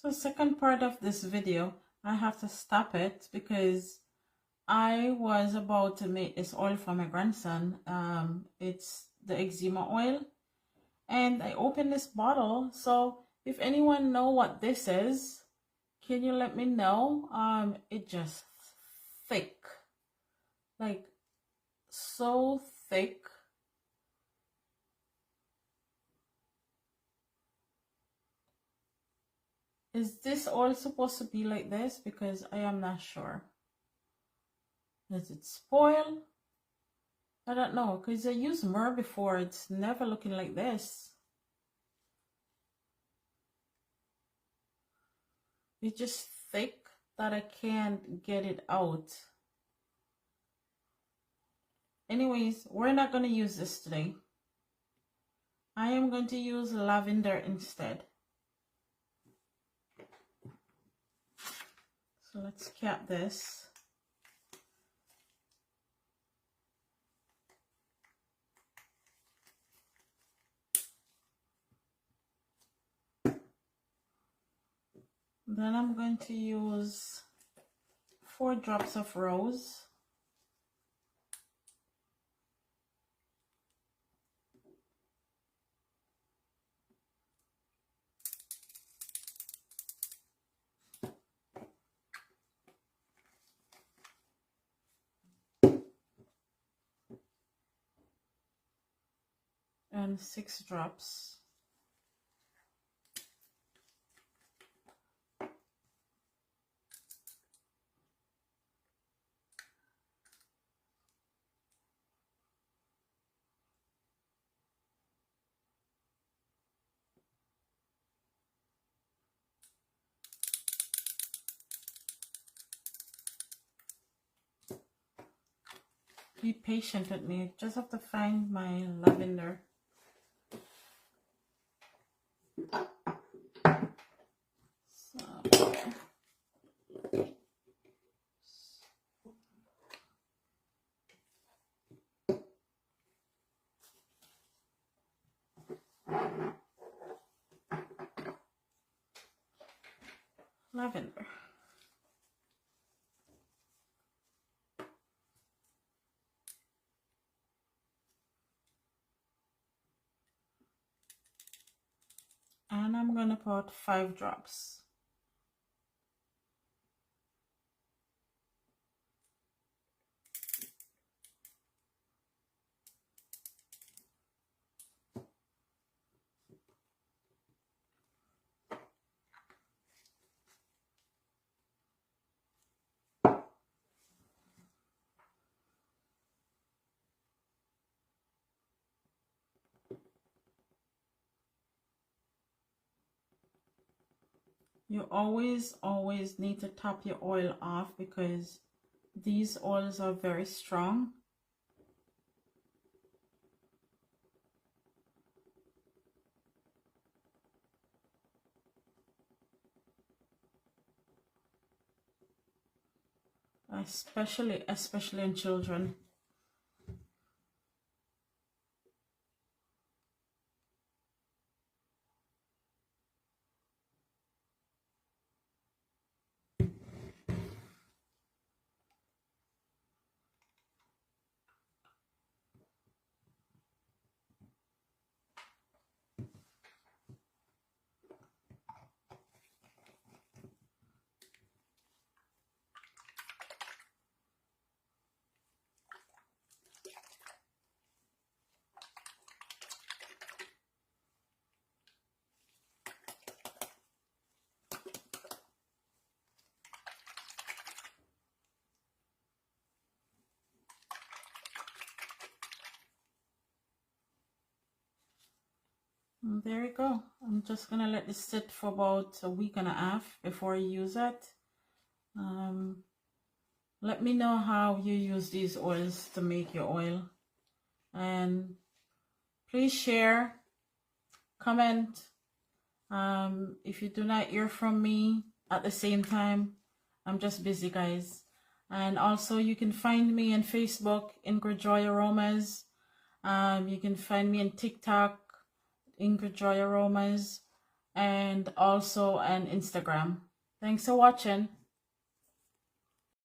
So second part of this video, I have to stop it because I was about to make this oil for my grandson. It's the eczema oil, and I opened this bottle. So if anyone know what this is, can you let me know? It just thick, like so thick. Is this oil supposed to be like this? Because I am not sure. Does it spoil? I don't know, because I used myrrh before. It's never looking like this. It's just thick that I can't get it out. Anyways, we're not going to use this today. I am going to use lavender instead. So let's cap this. Then I'm going to use 4 drops of rose. And 6 drops. Be patient with me. Just have to find my lavender. So, lavender. And I'm going to put 5 drops. You always need to top your oil off because these oils are very strong. Especially in children. And there we go. I'm just gonna let this sit for about a week and a half before I use it. Let me know how you use these oils to make your oil, and please share, comment. If you do not hear from me at the same time, I'm just busy, guys. And also you can find me on Facebook, IngridJoyAromas. You can find me on TikTok, IngridJoyAromas. and also on Instagram. Thanks for watching.